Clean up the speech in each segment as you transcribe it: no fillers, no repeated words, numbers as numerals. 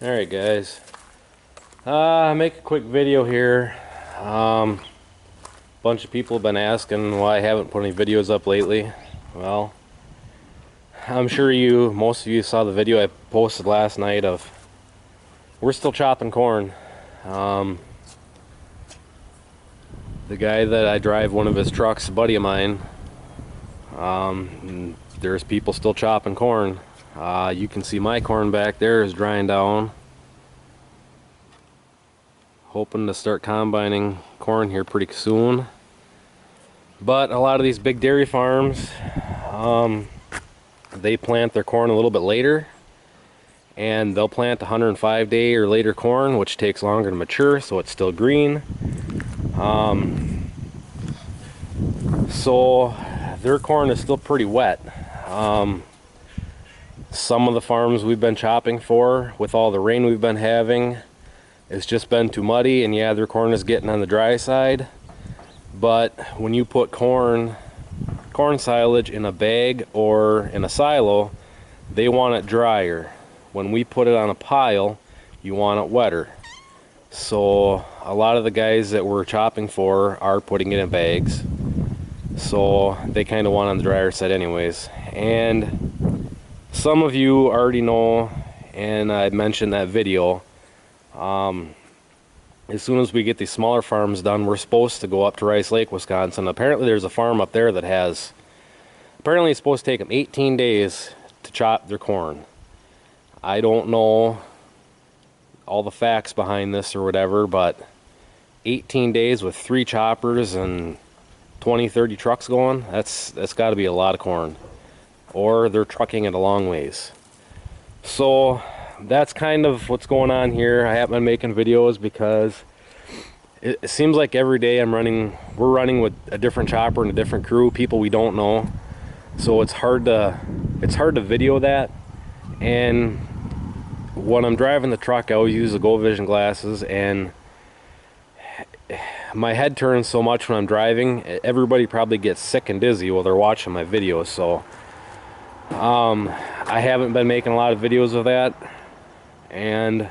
Alright guys, make a quick video here. Bunch of people have been asking why I haven't put any videos up lately. Well, I'm sure most of you saw the video I posted last night of we're still chopping corn. The guy that I drive one of his trucks, a buddy of mine, there's people still chopping corn. You can see my corn back there is drying down. Hoping to start combining corn here pretty soon. But a lot of these big dairy farms, they plant their corn a little bit later, and they'll plant 105-day or later corn, which takes longer to mature, so it's still green. So their corn is still pretty wet. Some of the farms we've been chopping for, with all the rain we've been having, it's just been too muddy, and yeah, their corn is getting on the dry side. But when you put corn silage in a bag or in a silo, they want it drier. When we put it on a pile, you want it wetter. So a lot of the guys that we're chopping for are putting it in bags, so they kind of want on the drier side anyways. And some of you already know, and I mentioned that video, as soon as we get these smaller farms done, we're supposed to go up to Rice Lake, Wisconsin. Apparently there's a farm up there that has, apparently it's supposed to take them 18 days to chop their corn. I don't know all the facts behind this or whatever, but 18 days with 3 choppers and 20-30 trucks going, that's got to be a lot of corn. Or they're trucking it a long ways. So that's kind of what's going on here. I haven't been making videos because it seems like every day we're running with a different chopper and a different crew, people we don't know. So it's hard to video that. And when I'm driving the truck, I always use the Go Vision glasses, and my head turns so much when I'm driving. Everybody probably gets sick and dizzy while they're watching my videos. So I haven't been making a lot of videos of that. And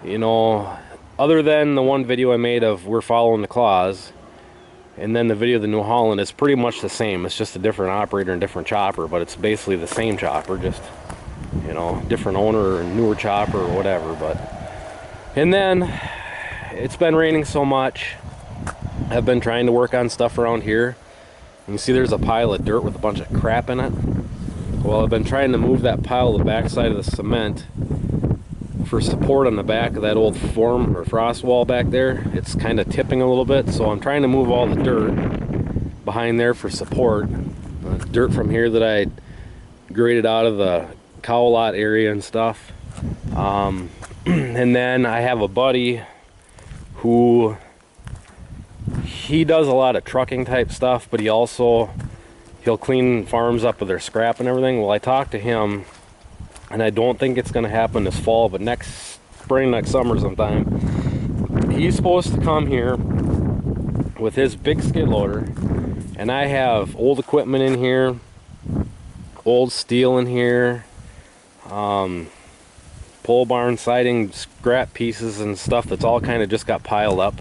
you know, other than the one video I made of we're following the claws, and then the video of the New Holland, is pretty much the same. It's just a different operator and different chopper, but it's basically the same chopper, just, you know, different owner or newer chopper or whatever. But and then it's been raining so much, I've been trying to work on stuff around here. You can see there's a pile of dirt with a bunch of crap in it. Well, I've been trying to move that pile to the back side of the cement for support on the back of that old form or frost wall back there. It's kind of tipping a little bit, so I'm trying to move all the dirt behind there for support. Dirt from here that I graded out of the cow lot area and stuff. And then I have a buddy who, he does a lot of trucking type stuff, but he'll clean farms up with their scrap and everything. Well, I talked to him, and I don't think it's going to happen this fall, but next spring, next summer sometime, he's supposed to come here with his big skid loader. And I have old equipment in here, old steel in here, pole barn siding, scrap pieces and stuff that's all kind of just got piled up.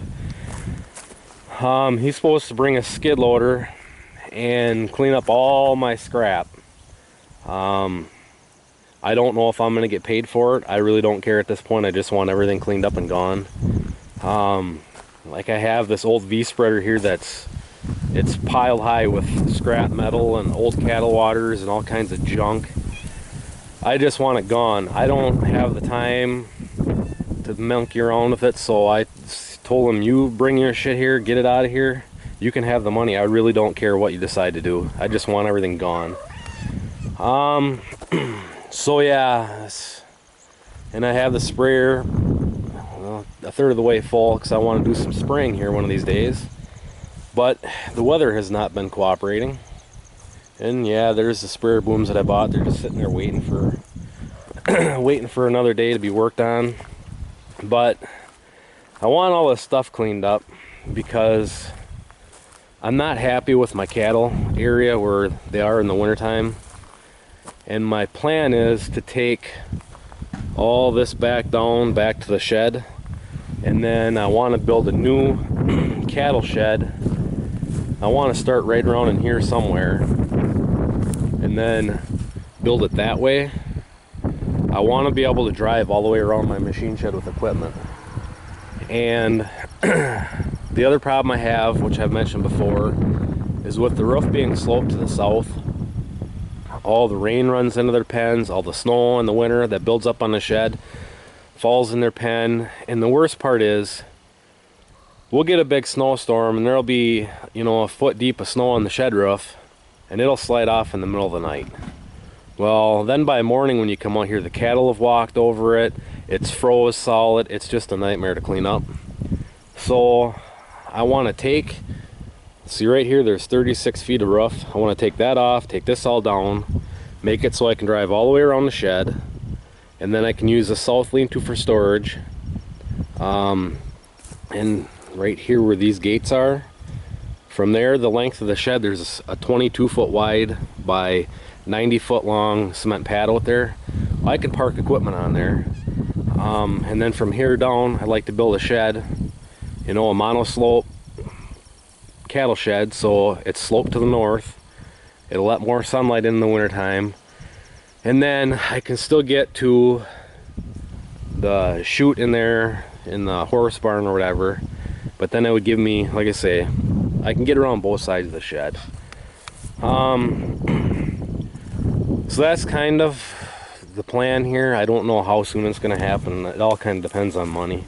He's supposed to bring a skid loader and clean up all my scrap. I don't know if I'm going to get paid for it. I really don't care at this point. I just want everything cleaned up and gone. Like I have this old V-spreader here it's piled high with scrap metal and old cattle waters and all kinds of junk. I just want it gone. I don't have the time to monkey around with it, so I told him, you bring your shit here, get it out of here. You can have the money. I really don't care what you decide to do. I just want everything gone. So yeah, and I have the sprayer, well, a third of the way full, because I want to do some spraying here one of these days. But the weather has not been cooperating. And yeah, there's the sprayer booms that I bought. They're just sitting there waiting for waiting for another day to be worked on. But I want all this stuff cleaned up because I'm not happy with my cattle area where they are in the wintertime. And my plan is to take all this back down, back to the shed. And then I want to build a new cattle shed. I want to start right around in here somewhere and then build it that way. I want to be able to drive all the way around my machine shed with equipment. And the other problem I have, which I've mentioned before, is with the roof being sloped to the south, all the rain runs into their pens, all the snow in the winter that builds up on the shed falls in their pen. And the worst part is, we'll get a big snowstorm and there'll be, you know, a foot deep of snow on the shed roof, and it'll slide off in the middle of the night. Well, then by morning when you come out here, the cattle have walked over it, it's froze solid, it's just a nightmare to clean up. So I want to take, see right here, there's 36 feet of roof. I want to take that off, take this all down, make it so I can drive all the way around the shed, and then I can use the south lean-to for storage. And right here where these gates are, from there, the length of the shed, there's a 22 foot wide by 90 foot long cement pad out there. I can park equipment on there. And then from here down, I'd like to build a shed, you know, a monoslope cattle shed, so it's sloped to the north. It'll let more sunlight in the wintertime. And then I can still get to the chute in there in the horse barn or whatever, but then it would give me, like I say, I can get around both sides of the shed. So that's kind of the plan here. I don't know how soon it's going to happen. It all kind of depends on money.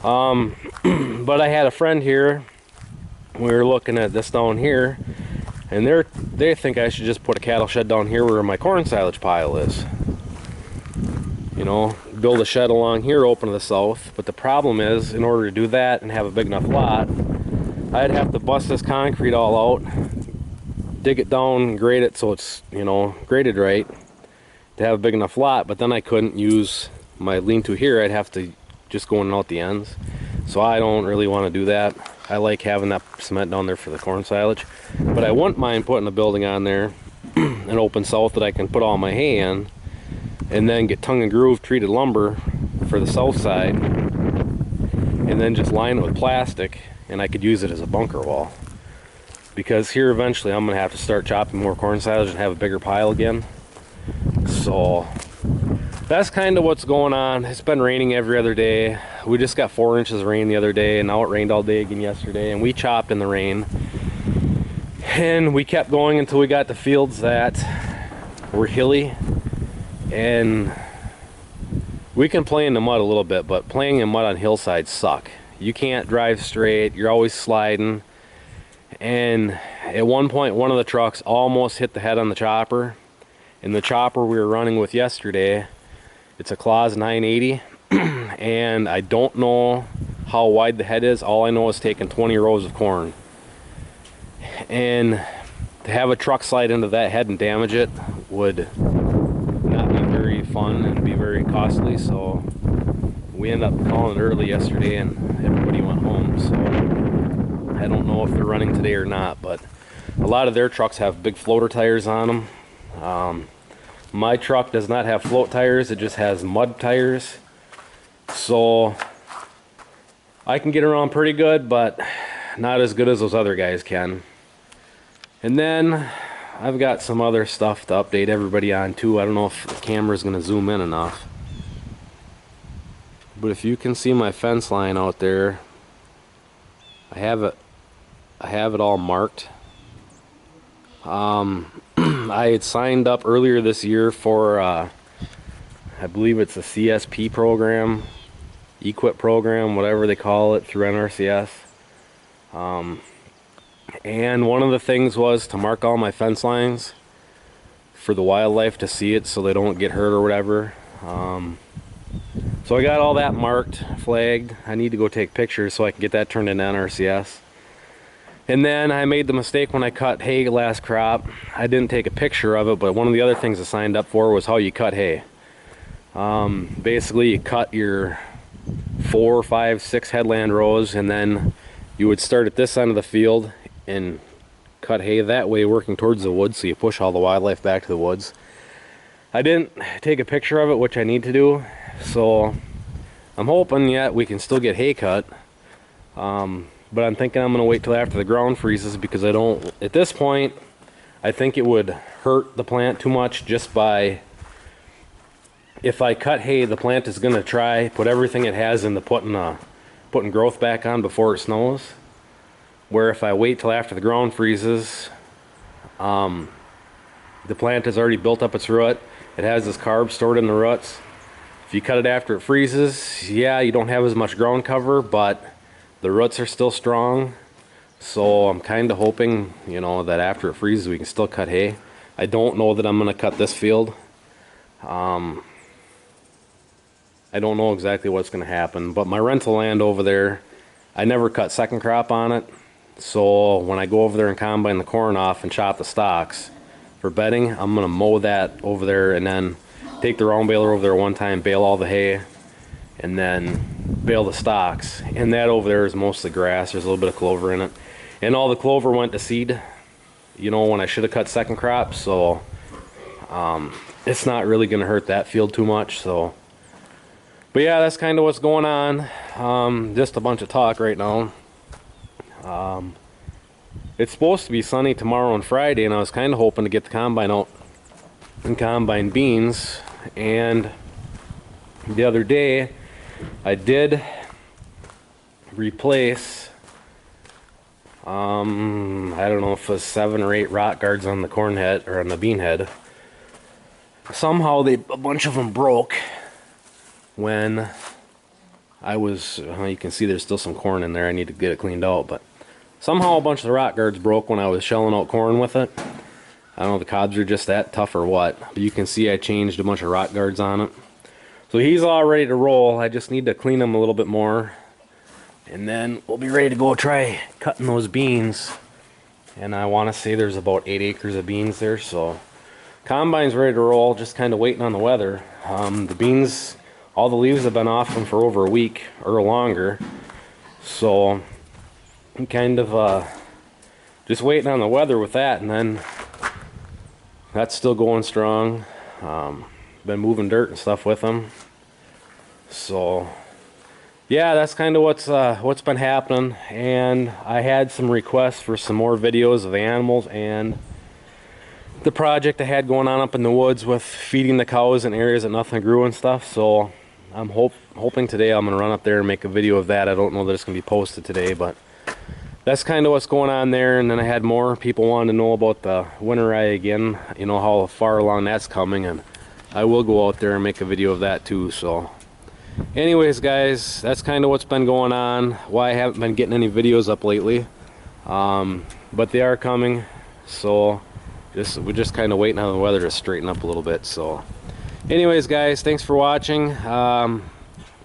But I had a friend here, we were looking at this down here, and they think I should just put a cattle shed down here where my corn silage pile is. You know, build a shed along here open to the south. But the problem is, in order to do that and have a big enough lot, I'd have to bust this concrete all out, dig it down, grade it so it's, you know, graded right to have a big enough lot. But then I couldn't use my lean-to here. I'd have to just go in and out the ends. So I don't really want to do that. I like having that cement down there for the corn silage. But I wouldn't mind putting a building on there, an open south that I can put all my hay in, and then get tongue and groove treated lumber for the south side, and then just line it with plastic, and I could use it as a bunker wall. Because here eventually I'm gonna have to start chopping more corn silage and have a bigger pile again. So that's kind of what's going on. It's been raining every other day. We just got 4 inches of rain the other day, and now it rained all day again yesterday, and we chopped in the rain. And we kept going until we got to fields that were hilly, and we can play in the mud a little bit, but playing in mud on hillsides suck. You can't drive straight, you're always sliding. And at one point, one of the trucks almost hit the head on the chopper. And the chopper we were running with yesterday, it's a Claas 980, and I don't know how wide the head is. All I know is taking 20 rows of corn. And to have a truck slide into that head and damage it would not be very fun and be very costly. So we ended up calling it early yesterday and everybody went home. So I don't know if they're running today or not, but a lot of their trucks have big floater tires on them. My truck does not have float tires, it just has mud tires. So I can get around pretty good, but not as good as those other guys can. And then I've got some other stuff to update everybody on too. I don't know if the camera's going to zoom in enough, but if you can see my fence line out there, I have it all marked. I had signed up earlier this year for I believe it's a CSP program, EQIP program, whatever they call it, through NRCS. And one of the things was to mark all my fence lines for the wildlife to see it so they don't get hurt or whatever. So I got all that marked, flagged. I need to go take pictures so I can get that turned into NRCS. And then I made the mistake when I cut hay last crop. I didn't take a picture of it, but one of the other things I signed up for was how you cut hay. Basically, you cut your 4, 5, 6 headland rows, and then you would start at this end of the field and cut hay that way, working towards the woods, so you push all the wildlife back to the woods. I didn't take a picture of it, which I need to do, so I'm hoping yet we can still get hay cut. But I'm thinking I'm going to wait till after the ground freezes, because I don't, at this point, I think it would hurt the plant too much just by, if I cut hay, the plant is going to try, put everything it has into putting growth back on before it snows. Where if I wait till after the ground freezes, the plant has already built up its root. It has this carb stored in the roots. If you cut it after it freezes, yeah, you don't have as much ground cover, but the roots are still strong. So I'm kind of hoping, you know, that after it freezes we can still cut hay. I don't know that I'm going to cut this field. I don't know exactly what's going to happen, but my rental land over there, I never cut second crop on it. So when I go over there and combine the corn off and chop the stalks for bedding, I'm going to mow that over there and then take the round baler over there one time, bale all the hay, and then bale the stalks. And that over there is mostly grass. There's a little bit of clover in it. And all the clover went to seed, you know, when I should have cut second crop. So it's not really going to hurt that field too much. So, but yeah, that's kind of what's going on. Just a bunch of talk right now. It's supposed to be sunny tomorrow and Friday, and I was kind of hoping to get the combine out and combine beans. And the other day I did replace I don't know if it was 7 or 8 rot guards on the corn head or on the bean head. Somehow a bunch of them broke when I was, you can see there's still some corn in there. I need to get it cleaned out, but somehow a bunch of the rot guards broke when I was shelling out corn with it. I don't know if the cobs are just that tough or what, but you can see I changed a bunch of rot guards on it. So he's all ready to roll. I just need to clean him a little bit more, and then we'll be ready to go try cutting those beans. And I want to say there's about 8 acres of beans there, so combine's ready to roll, just kind of waiting on the weather. The beans, all the leaves have been off them for over a week or longer, so I'm kind of just waiting on the weather with that. And then that's still going strong. Been moving dirt and stuff with them. So yeah, that's kind of what's been happening. And I had some requests for some more videos of the animals and the project I had going on up in the woods with feeding the cows in areas that nothing grew and stuff. So I'm hoping today I'm gonna run up there and make a video of that. I don't know that it's gonna be posted today, but that's kind of what's going on there. And then I had more people wanting to know about the winter eye again, you know, how far along that's coming, and I will go out there and make a video of that too. So anyways, guys, that's kind of what's been going on, why I haven't been getting any videos up lately, but they are coming. So we're just kind of waiting on the weather to straighten up a little bit. So anyways, guys, thanks for watching.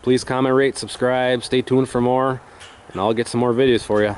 Please comment, rate, subscribe, stay tuned for more, and I'll get some more videos for you.